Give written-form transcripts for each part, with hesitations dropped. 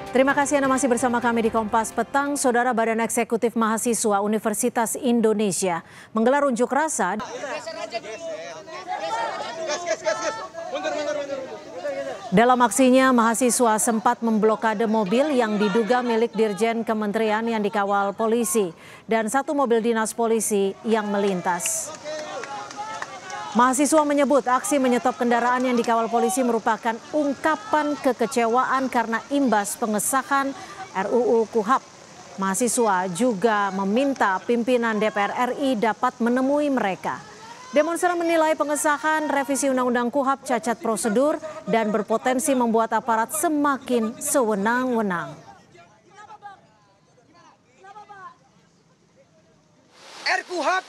Terima kasih Anda masih bersama kami di Kompas Petang. Saudara, Badan Eksekutif Mahasiswa Universitas Indonesia menggelar unjuk rasa. Dalam aksinya, mahasiswa sempat memblokade mobil yang diduga milik Dirjen Kementerian yang dikawal polisi dan satu mobil dinas polisi yang melintas. Mahasiswa menyebut aksi menyetop kendaraan yang dikawal polisi merupakan ungkapan kekecewaan karena imbas pengesahan RUU KUHP. Mahasiswa juga meminta pimpinan DPR RI dapat menemui mereka. Demonstran menilai pengesahan revisi Undang-Undang KUHP cacat prosedur dan berpotensi membuat aparat semakin sewenang-wenang. RKUHP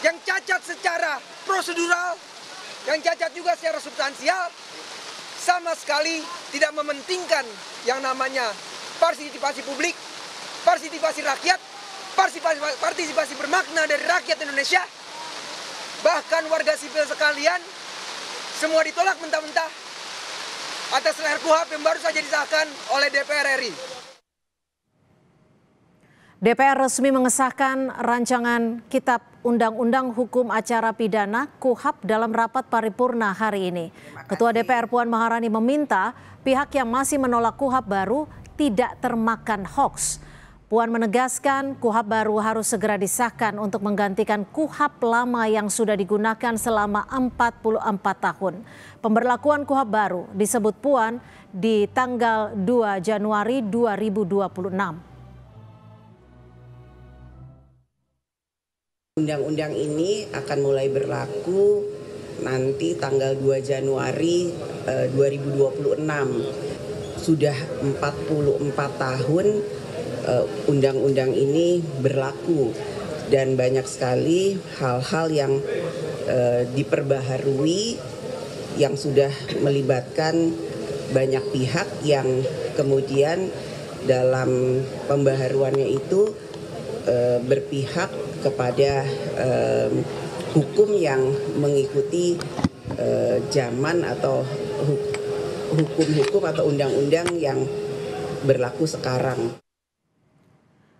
yang cacat secara prosedural, yang cacat juga secara substansial, sama sekali tidak mementingkan yang namanya partisipasi publik, partisipasi rakyat, partisipasi bermakna dari rakyat Indonesia. Bahkan warga sipil sekalian semua ditolak mentah-mentah atas RKUHP yang baru saja disahkan oleh DPR RI. DPR resmi mengesahkan rancangan Kitab Undang-Undang Hukum Acara Pidana KUHP dalam rapat paripurna hari ini. Ketua DPR Puan Maharani meminta pihak yang masih menolak KUHP baru tidak termakan hoaks. Puan menegaskan KUHP baru harus segera disahkan untuk menggantikan KUHP lama yang sudah digunakan selama 44 tahun. Pemberlakuan KUHP baru disebut Puan di tanggal 2 Januari 2026. Undang-undang ini akan mulai berlaku nanti tanggal 2 Januari 2026. Sudah 44 tahun undang-undang ini berlaku dan banyak sekali hal-hal yang diperbaharui yang sudah melibatkan banyak pihak yang kemudian dalam pembaharuannya itu berpihak kepada hukum yang mengikuti zaman atau hukum-hukum atau undang-undang yang berlaku sekarang.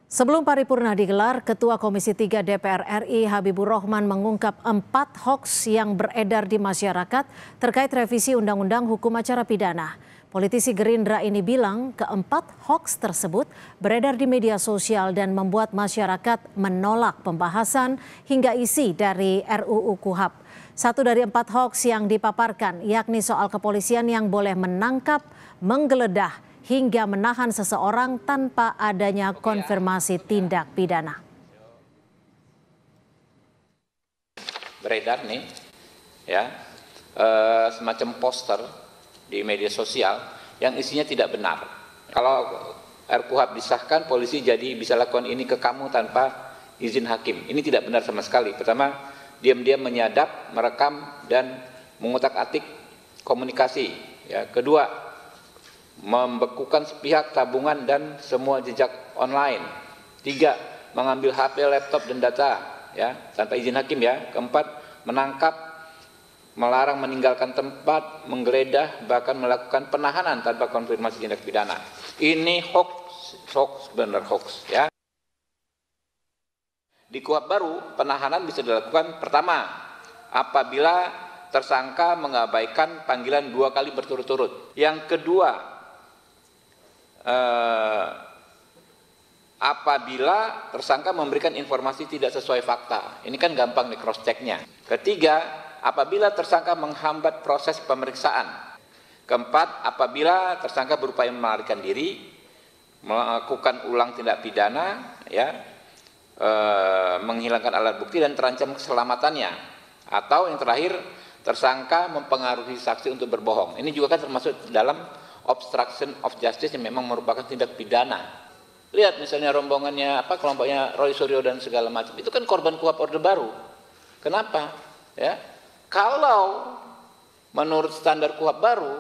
Sebelum paripurna digelar, Ketua Komisi 3 DPR RI Habibur Rahman mengungkap 4 hoaks yang beredar di masyarakat terkait revisi Undang-Undang Hukum Acara Pidana. Politisi Gerindra ini bilang keempat hoaks tersebut beredar di media sosial dan membuat masyarakat menolak pembahasan hingga isi dari RUU KUHP. Satu dari 4 hoaks yang dipaparkan yakni soal kepolisian yang boleh menangkap, menggeledah, hingga menahan seseorang tanpa adanya konfirmasi tindak pidana. Beredar nih, ya, semacam poster di media sosial yang isinya tidak benar. Kalau RKUHP disahkan, polisi jadi bisa lakukan ini ke kamu tanpa izin hakim. Ini tidak benar sama sekali. Pertama, diam-diam menyadap, merekam, dan mengutak-atik komunikasi. Ya. Kedua, membekukan sepihak tabungan dan semua jejak online. 3, mengambil HP, laptop, dan data ya tanpa izin hakim ya. Keempat, menangkap, melarang meninggalkan tempat, menggeledah, bahkan melakukan penahanan tanpa konfirmasi tindak pidana. Ini hoax, benar hoax ya. Di KUHP baru, penahanan bisa dilakukan pertama, apabila tersangka mengabaikan panggilan 2 kali berturut-turut. Yang kedua, apabila tersangka memberikan informasi tidak sesuai fakta. Ini kan gampang di cross checknya. Ketiga, apabila tersangka menghambat proses pemeriksaan. Keempat, apabila tersangka berupaya melarikan diri, melakukan ulang tindak pidana, ya, menghilangkan alat bukti dan terancam keselamatannya. Atau yang terakhir, tersangka mempengaruhi saksi untuk berbohong. Ini juga kan termasuk dalam obstruction of justice yang memang merupakan tindak pidana. Lihat misalnya rombongannya kelompoknya Roy Suryo dan segala macam. Itu kan korban KUHP Orde Baru. Kenapa? Ya. Kalau menurut standar KUHP baru,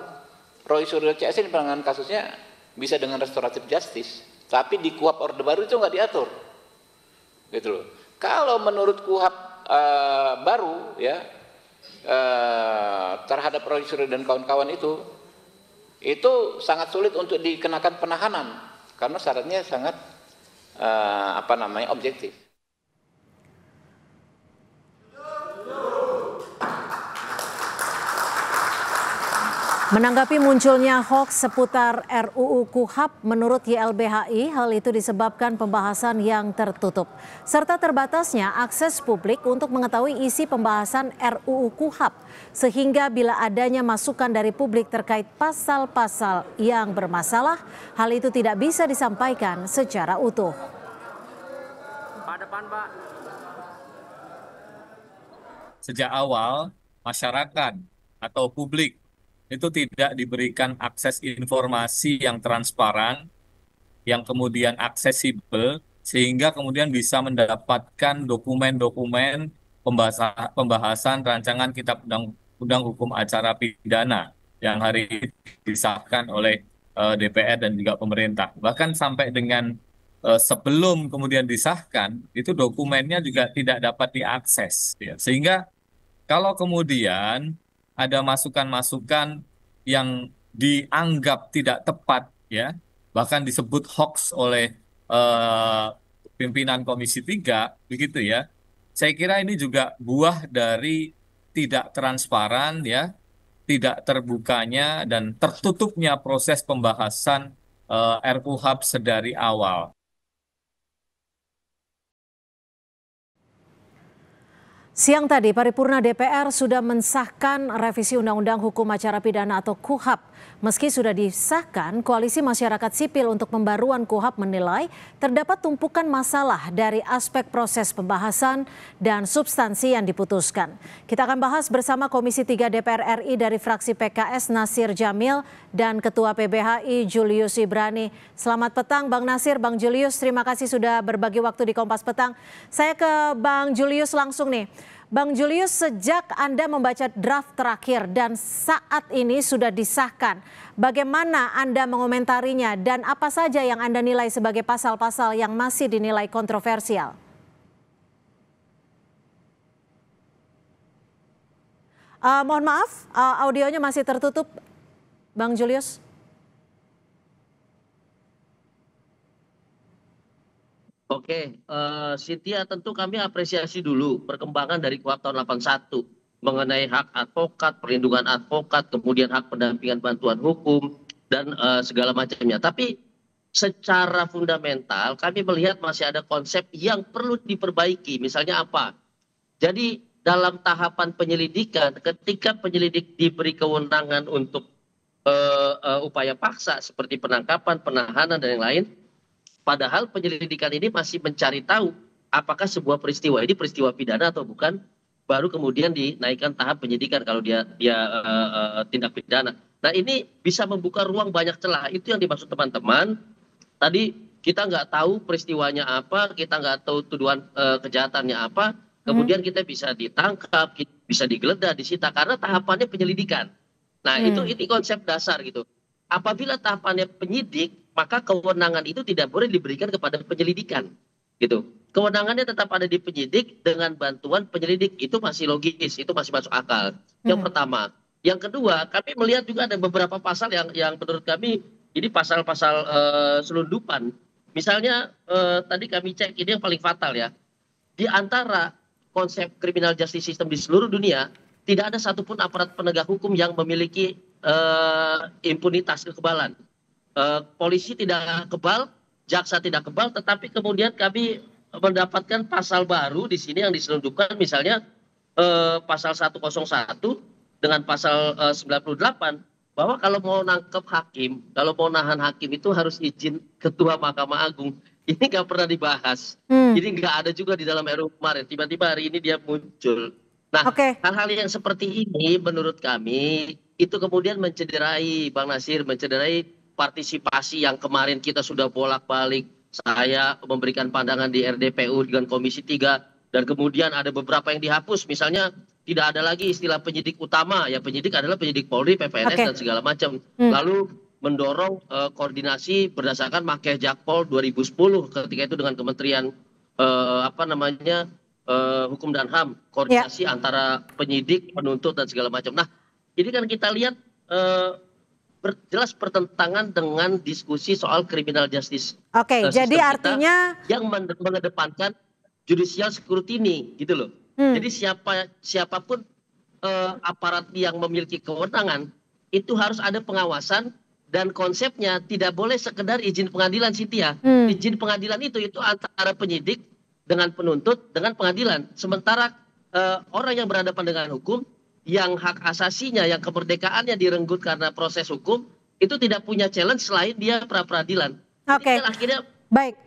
Roy Suryo CS ini penanganan kasusnya bisa dengan restoratif justice, tapi di KUHP Orde Baru itu nggak diatur, gitu loh. Kalau menurut KUHP baru, ya terhadap Roy Suryo dan kawan-kawan itu itu sangat sulit untuk dikenakan penahanan karena syaratnya sangat objektif. Menanggapi munculnya hoaks seputar RUU KUHP, menurut YLBHI, hal itu disebabkan pembahasan yang tertutup, serta terbatasnya akses publik untuk mengetahui isi pembahasan RUU KUHP, sehingga bila adanya masukan dari publik terkait pasal-pasal yang bermasalah, hal itu tidak bisa disampaikan secara utuh. Sejak awal, masyarakat atau publik itu tidak diberikan akses informasi yang transparan, yang kemudian aksesibel, sehingga kemudian bisa mendapatkan dokumen-dokumen pembahasan rancangan Kitab Undang Hukum Acara Pidana yang hari ini disahkan oleh DPR dan juga pemerintah. Bahkan sampai dengan sebelum kemudian disahkan, itu dokumennya juga tidak dapat diakses. Ya. Sehingga kalau kemudian ada masukan-masukan yang dianggap tidak tepat, ya, bahkan disebut hoax oleh pimpinan Komisi 3, begitu ya. Saya kira ini juga buah dari tidak transparan, ya, tidak terbukanya dan tertutupnya proses pembahasan RUHP sedari awal. Siang tadi, paripurna DPR sudah mensahkan revisi Undang-Undang Hukum Acara Pidana atau KUHP. Meski sudah disahkan, Koalisi Masyarakat Sipil untuk Pembaruan KUHP menilai terdapat tumpukan masalah dari aspek proses pembahasan dan substansi yang diputuskan. Kita akan bahas bersama Komisi 3 DPR RI dari fraksi PKS Nasir Jamil dan Ketua PBHI Julius Ibrani. Selamat petang Bang Nasir, Bang Julius, terima kasih sudah berbagi waktu di Kompas Petang. Saya ke Bang Julius langsung nih. Bang Julius, sejak Anda membaca draft terakhir dan saat ini sudah disahkan, bagaimana Anda mengomentarinya dan apa saja yang Anda nilai sebagai pasal-pasal yang masih dinilai kontroversial? Mohon maaf, audionya masih tertutup, Bang Julius. Oke, Cynthia, tentu kami apresiasi dulu perkembangan dari KUHP tahun 81 mengenai hak advokat, perlindungan advokat, kemudian hak pendampingan bantuan hukum, dan segala macamnya. Tapi secara fundamental kami melihat masih ada konsep yang perlu diperbaiki. Misalnya apa? Jadi dalam tahapan penyelidikan, ketika penyelidik diberi kewenangan untuk upaya paksa seperti penangkapan, penahanan, dan yang lain, padahal penyelidikan ini masih mencari tahu apakah sebuah peristiwa ini peristiwa pidana atau bukan, baru kemudian dinaikkan tahap penyidikan kalau dia tindak pidana. Nah, ini bisa membuka ruang banyak celah. Itu yang dimaksud teman-teman. Tadi kita nggak tahu peristiwanya apa, kita nggak tahu tuduhan kejahatannya apa, kemudian kita bisa ditangkap, bisa digeledah, disita karena tahapannya penyelidikan. Nah, ini konsep dasar gitu. Apabila tahapannya penyidik, maka kewenangan itu tidak boleh diberikan kepada penyelidikan, gitu. Kewenangannya tetap ada di penyidik dengan bantuan penyelidik, itu masih logis, itu masih masuk akal. Yang pertama. Yang kedua, kami melihat juga ada beberapa pasal yang menurut kami ini pasal-pasal selundupan. Misalnya tadi kami cek ini yang paling fatal ya. Di antara konsep criminal justice system di seluruh dunia, tidak ada satupun aparat penegak hukum yang memiliki impunitas, kekebalan. Polisi tidak kebal, jaksa tidak kebal, tetapi kemudian kami mendapatkan pasal baru di sini yang diselundupkan, misalnya pasal 101 dengan pasal 98, bahwa kalau mau nangkep hakim, kalau mau nahan hakim itu harus izin Ketua Mahkamah Agung. Ini nggak pernah dibahas. Ini nggak ada juga di dalam RUU kemarin. Tiba-tiba hari ini dia muncul. Nah, hal-hal yang seperti ini menurut kami itu kemudian mencederai, Bang Nasir, mencederai partisipasi yang kemarin kita sudah bolak-balik. Saya memberikan pandangan di RDPU dengan Komisi 3 dan kemudian ada beberapa yang dihapus. Misalnya tidak ada lagi istilah penyidik utama, ya penyidik adalah penyidik Polri, PPNS dan segala macam. Lalu mendorong koordinasi berdasarkan Makeh Jakpol 2010 ketika itu dengan Kementerian Hukum dan HAM, koordinasi antara penyidik, penuntut dan segala macam. Nah, ini kan kita lihat jelas bertentangan dengan diskusi soal criminal justice. Oke, jadi Sistem kita artinya yang mengedepankan judicial scrutiny gitu loh. Jadi siapapun aparat yang memiliki kewenangan itu harus ada pengawasan, dan konsepnya tidak boleh sekedar izin pengadilan, Cynthia. Izin pengadilan itu antara penyidik dengan penuntut dengan pengadilan. Sementara orang yang berhadapan dengan hukum, yang hak asasinya, yang kemerdekaannya direnggut karena proses hukum, itu tidak punya challenge selain dia pra-peradilan. Oke. Jadi akhirnya baik,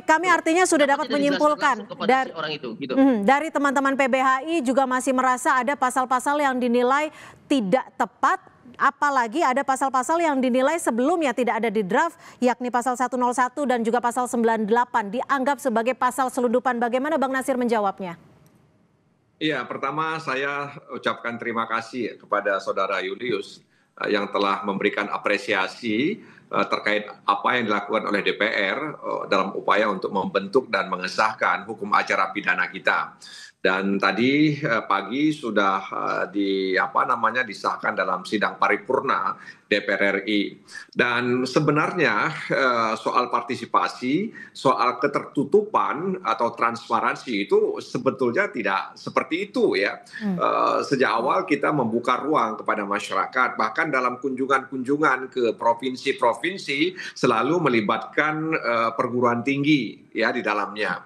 kami artinya sudah dapat menyimpulkan dari orang itu, gitu. Dari teman-teman PBHI juga masih merasa ada pasal-pasal yang dinilai tidak tepat, apalagi ada pasal-pasal yang dinilai sebelumnya tidak ada di draft, yakni pasal 101 dan juga pasal 98 dianggap sebagai pasal selundupan. Bagaimana Bang Nasir menjawabnya? Iya, pertama saya ucapkan terima kasih kepada Saudara Julius yang telah memberikan apresiasi terkait apa yang dilakukan oleh DPR dalam upaya untuk membentuk dan mengesahkan hukum acara pidana kita. Dan tadi pagi sudah disahkan dalam sidang paripurna DPR RI. Dan sebenarnya soal partisipasi, soal ketertutupan atau transparansi itu sebetulnya tidak seperti itu ya. Sejak awal kita membuka ruang kepada masyarakat, bahkan dalam kunjungan-kunjungan ke provinsi-provinsi selalu melibatkan perguruan tinggi ya di dalamnya,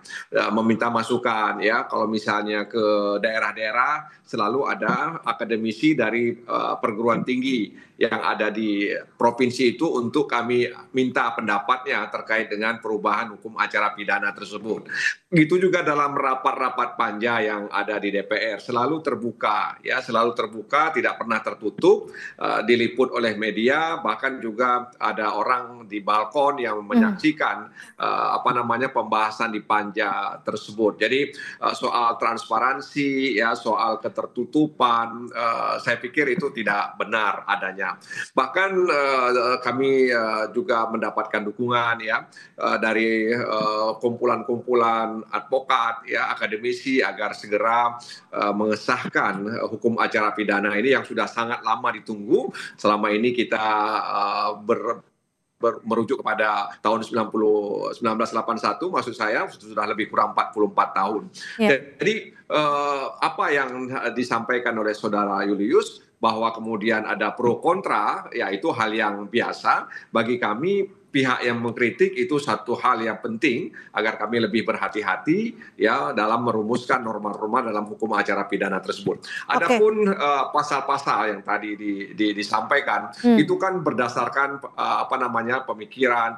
meminta masukan ya. Kalau misalnya ke daerah-daerah selalu ada akademisi dari perguruan tinggi yang ada di provinsi itu untuk kami minta pendapatnya terkait dengan perubahan hukum acara pidana tersebut. Begitu juga dalam rapat-rapat panja yang ada di DPR selalu terbuka ya, selalu terbuka, tidak pernah tertutup, diliput oleh media, bahkan juga ada orang di balkon yang menyaksikan pembahasan di panja tersebut. Jadi soal transparansi ya, soal ketertutupan, saya pikir itu tidak benar adanya. Bahkan kami juga mendapatkan dukungan ya dari kumpulan-kumpulan advokat ya, akademisi agar segera mengesahkan hukum acara pidana ini yang sudah sangat lama ditunggu. Selama ini kita merujuk kepada tahun 1981, maksud saya sudah lebih kurang 44 tahun. Jadi apa yang disampaikan oleh Saudara Julius bahwa kemudian ada pro kontra, ya itu hal yang biasa. Bagi kami pihak yang mengkritik itu satu hal yang penting agar kami lebih berhati-hati ya dalam merumuskan norma-norma dalam hukum acara pidana tersebut. Adapun pasal-pasal yang tadi disampaikan itu kan berdasarkan pemikiran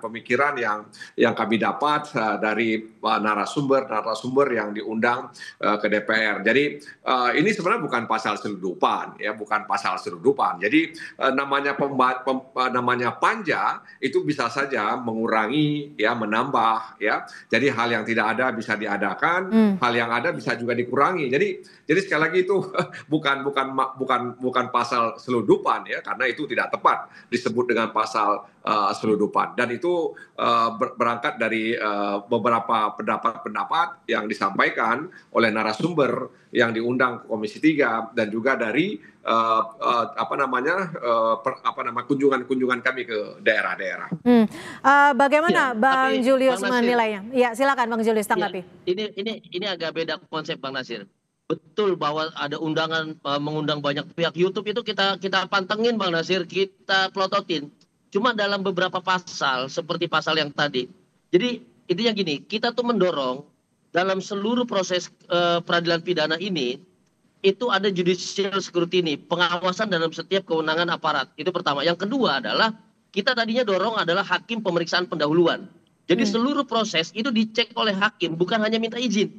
yang kami dapat dari narasumber yang diundang ke DPR. Jadi ini sebenarnya bukan pasal selundupan ya, bukan pasal selundupan. Jadi namanya panja itu bisa saja mengurangi ya, menambah ya. Jadi hal yang tidak ada bisa diadakan, hal yang ada bisa juga dikurangi. Jadi sekali lagi itu bukan pasal selundupan ya, karena itu tidak tepat disebut dengan pasal selundupan. Dan itu berangkat dari beberapa pendapat-pendapat yang disampaikan oleh narasumber yang diundang ke Komisi 3 dan juga dari kunjungan-kunjungan kami ke daerah-daerah. Bagaimana Ya, Bang tapi, Julius Bang Nasir, menilainya? Ya, silakan Bang Julius tanggapi. Ya, ini agak beda konsep Bang Nasir. Betul bahwa ada undangan mengundang banyak pihak. YouTube itu kita pantengin Bang Nasir, kita plototin. Cuma dalam beberapa pasal seperti pasal yang tadi. Jadi intinya gini, kita tuh mendorong dalam seluruh proses peradilan pidana ini itu ada judicial scrutiny, pengawasan dalam setiap kewenangan aparat. Itu pertama. Yang kedua adalah kita tadinya dorong adalah hakim pemeriksaan pendahuluan. Jadi seluruh proses itu dicek oleh hakim, bukan hanya minta izin.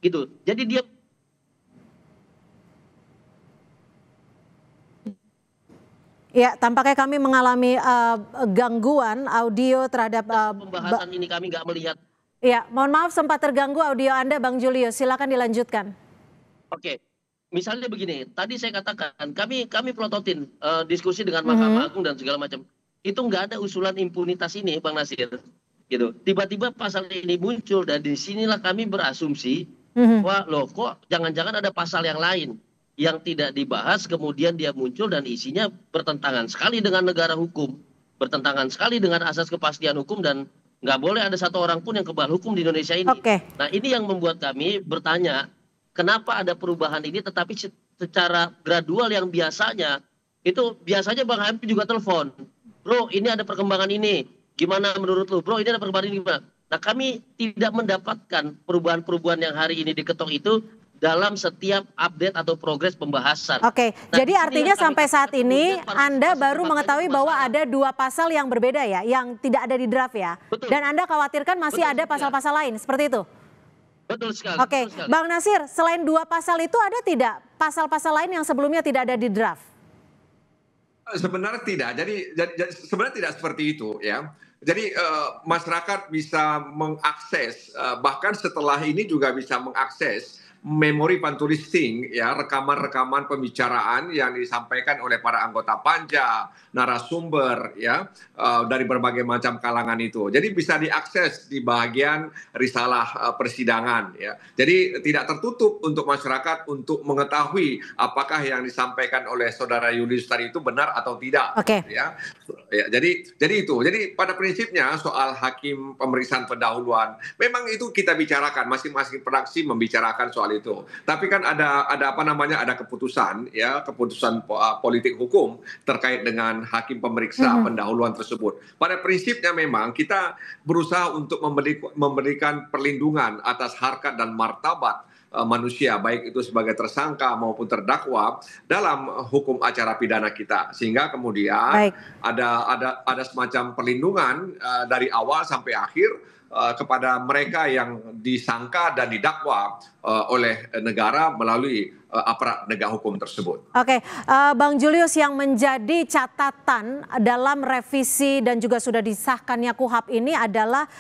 Gitu. Jadi dia Ya, tampaknya kami mengalami gangguan audio terhadap pembahasan ini kami nggak melihat. Ya, mohon maaf sempat terganggu audio Anda Bang Julius. Silakan dilanjutkan. Oke. Misalnya begini, tadi saya katakan kami pelototin diskusi dengan Mahkamah Agung dan segala macam. Itu nggak ada usulan impunitas ini, Bang Nasir. Gitu. Tiba-tiba pasal ini muncul dan disinilah kami berasumsi, wah loh kok jangan-jangan ada pasal yang lain. yang tidak dibahas kemudian dia muncul dan isinya bertentangan sekali dengan negara hukum, bertentangan sekali dengan asas kepastian hukum, dan nggak boleh ada satu orang pun yang kebal hukum di Indonesia ini. Nah, ini yang membuat kami bertanya, kenapa ada perubahan ini tetapi secara gradual yang biasanya Bang Habib juga telepon, bro ini ada perkembangan ini, gimana menurut lu, bro ini ada perkembangan ini gimana? Nah, kami tidak mendapatkan perubahan-perubahan yang hari ini diketok itu dalam setiap update atau progres pembahasan. Oke, nah, jadi artinya sampai saat ini Anda baru mengetahui bahwa ada 2 pasal yang berbeda ya, yang tidak ada di draft ya. Betul. Dan Anda khawatirkan masih ada pasal-pasal lain, seperti itu? Betul sekali. Oke, betul sekali. Bang Nasir, selain 2 pasal itu ada tidak pasal-pasal lain yang sebelumnya tidak ada di draft? Sebenarnya tidak. Jadi sebenarnya tidak seperti itu ya. Jadi masyarakat bisa mengakses, bahkan setelah ini juga bisa mengakses memori pantulisting, ya, rekaman-rekaman pembicaraan yang disampaikan oleh para anggota panja, narasumber, ya, dari berbagai macam kalangan itu. Jadi bisa diakses di bagian risalah persidangan, ya. Jadi tidak tertutup untuk masyarakat untuk mengetahui apakah yang disampaikan oleh saudara Julius tadi itu benar atau tidak. Oke. Ya, jadi itu. Jadi pada prinsipnya soal hakim pemeriksaan pendahuluan, memang itu kita bicarakan, masing-masing fraksi membicarakan soal itu. Tapi kan ada keputusan, ya, keputusan politik hukum terkait dengan hakim pemeriksa pendahuluan tersebut. Pada prinsipnya memang kita berusaha untuk memberikan perlindungan atas harkat dan martabat manusia, baik itu sebagai tersangka maupun terdakwa dalam hukum acara pidana kita, sehingga kemudian ada semacam perlindungan dari awal sampai akhir kepada mereka yang disangka dan didakwa oleh negara melalui aparat penegak hukum tersebut. Oke, Bang Julius, yang menjadi catatan dalam revisi dan juga sudah disahkannya KUHP ini adalah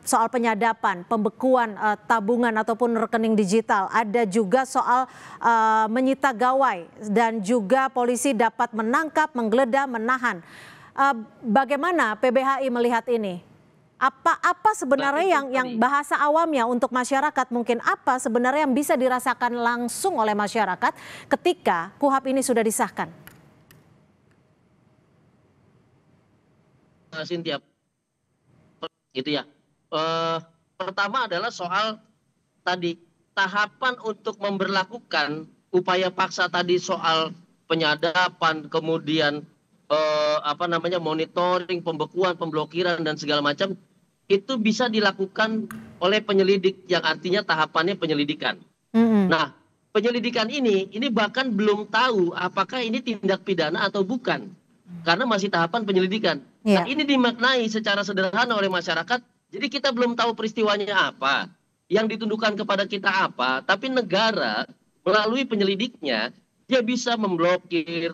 soal penyadapan, pembekuan tabungan ataupun rekening digital. Ada juga soal menyita gawai dan juga polisi dapat menangkap, menggeledah, menahan. Bagaimana PBHI melihat ini? Apa sebenarnya yang bahasa awamnya untuk masyarakat, mungkin apa sebenarnya yang bisa dirasakan langsung oleh masyarakat ketika KUHP ini sudah disahkan? Cynthia, itu ya. Pertama adalah soal tadi tahapan untuk memberlakukan upaya paksa tadi, soal penyadapan, kemudian monitoring, pembekuan, pemblokiran dan segala macam, itu bisa dilakukan oleh penyelidik, yang artinya tahapannya penyelidikan. Nah, penyelidikan ini bahkan belum tahu apakah ini tindak pidana atau bukan, karena masih tahapan penyelidikan. Nah, ini dimaknai secara sederhana oleh masyarakat. Jadi kita belum tahu peristiwanya apa, yang ditundukkan kepada kita apa, tapi negara melalui penyelidiknya dia bisa memblokir,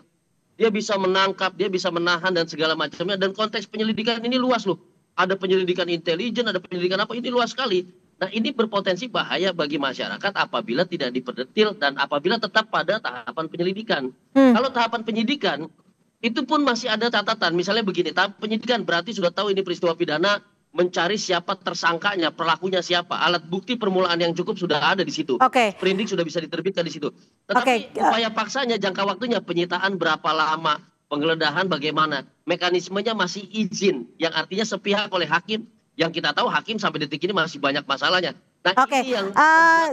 dia bisa menangkap, dia bisa menahan dan segala macamnya. Dan konteks penyelidikan ini luas loh. Ada penyelidikan intelijen, ada penyelidikan apa, ini luas sekali. Nah, ini berpotensi bahaya bagi masyarakat apabila tidak diperdetil dan apabila tetap pada tahapan penyelidikan. Kalau tahapan penyidikan itu pun masih ada catatan. Misalnya begini, tahap penyidikan berarti sudah tahu ini peristiwa pidana, mencari siapa tersangkanya, pelakunya siapa, alat bukti permulaan yang cukup sudah ada di situ. Sprindik sudah bisa diterbitkan di situ. Tetapi upaya paksanya, jangka waktunya, penyitaan berapa lama, penggeledahan bagaimana, mekanismenya masih izin, yang artinya sepihak oleh hakim, yang kita tahu hakim sampai detik ini masih banyak masalahnya. Nah,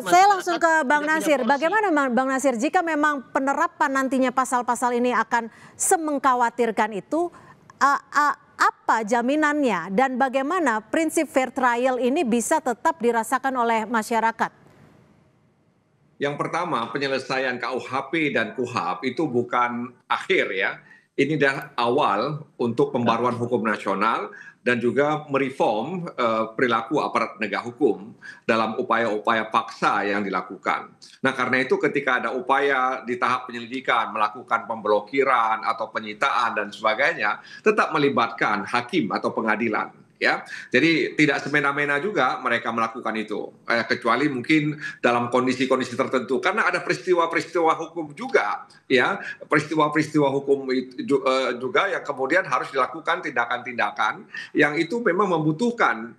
saya langsung ke Bang Nasir. Bagaimana Bang Nasir, jika memang penerapan nantinya pasal-pasal ini akan semengkhawatirkan itu, apa jaminannya dan bagaimana prinsip fair trial ini bisa tetap dirasakan oleh masyarakat? Yang pertama, penyelesaian KUHP dan KUHP itu bukan akhir, ya. Ini adalah awal untuk pembaruan hukum nasional dan juga mereform perilaku aparat penegak hukum dalam upaya-upaya paksa yang dilakukan. Nah, karena itu ketika ada upaya di tahap penyelidikan melakukan pemblokiran atau penyitaan dan sebagainya, tetap melibatkan hakim atau pengadilan. Ya, jadi tidak semena-mena juga mereka melakukan itu, kecuali mungkin dalam kondisi-kondisi tertentu, karena ada peristiwa-peristiwa hukum juga, ya, peristiwa-peristiwa hukum juga yang kemudian harus dilakukan tindakan-tindakan yang itu memang membutuhkan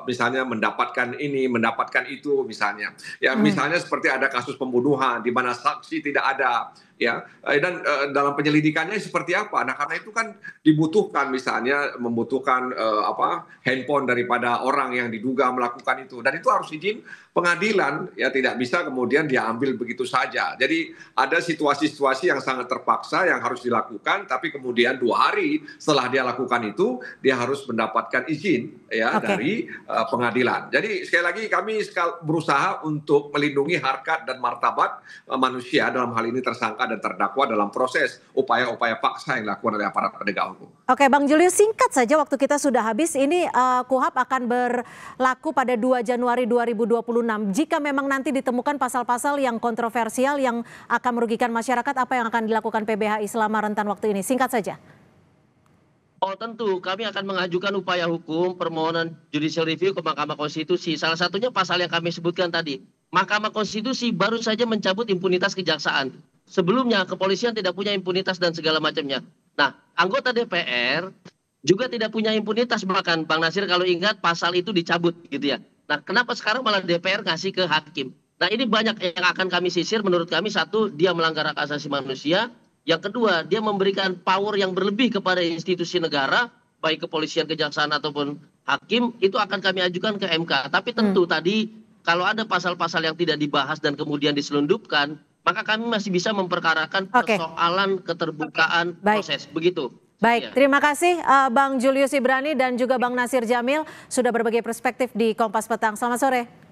misalnya mendapatkan ini, mendapatkan itu misalnya. Ya, misalnya seperti ada kasus pembunuhan di mana saksi tidak ada, ya. Dan dalam penyelidikannya seperti apa? Nah, karena itu kan dibutuhkan misalnya membutuhkan handphone daripada orang yang diduga melakukan itu, dan itu harus izin pengadilan, ya, tidak bisa kemudian diambil begitu saja. Jadi ada situasi-situasi yang sangat terpaksa yang harus dilakukan, tapi kemudian 2 hari setelah dia lakukan itu dia harus mendapatkan izin, ya, dari pengadilan. Jadi sekali lagi kami berusaha untuk melindungi harkat dan martabat manusia, dalam hal ini tersangka dan terdakwa, dalam proses upaya-upaya paksa yang dilakukan oleh aparat penegak hukum. Oke, Bang Julius, singkat saja, waktu kita sudah habis. Ini KUHP akan berlaku pada 2 Januari 2026. Jika memang nanti ditemukan pasal-pasal yang kontroversial yang akan merugikan masyarakat, apa yang akan dilakukan PBHI selama rentan waktu ini? Singkat saja. Oh, tentu kami akan mengajukan upaya hukum permohonan judicial review ke Mahkamah Konstitusi. Salah satunya pasal yang kami sebutkan tadi. Mahkamah Konstitusi baru saja mencabut impunitas kejaksaan. Sebelumnya kepolisian tidak punya impunitas dan segala macamnya. Nah, anggota DPR juga tidak punya impunitas, bahkan Bang Nasir kalau ingat pasal itu dicabut gitu ya. Nah, kenapa sekarang malah DPR ngasih ke hakim? Nah, ini banyak yang akan kami sisir. Menurut kami, satu, dia melanggar hak asasi manusia. Yang kedua, dia memberikan power yang berlebih kepada institusi negara, baik kepolisian, kejaksaan ataupun hakim, itu akan kami ajukan ke MK. Tapi tentu tadi kalau ada pasal-pasal yang tidak dibahas dan kemudian diselundupkan, maka kami masih bisa memperkarakan persoalan keterbukaan proses. Begitu. Baik, terima kasih Bang Julius Ibrani dan juga Bang Nasir Jamil sudah berbagi perspektif di Kompas Petang. Selamat sore.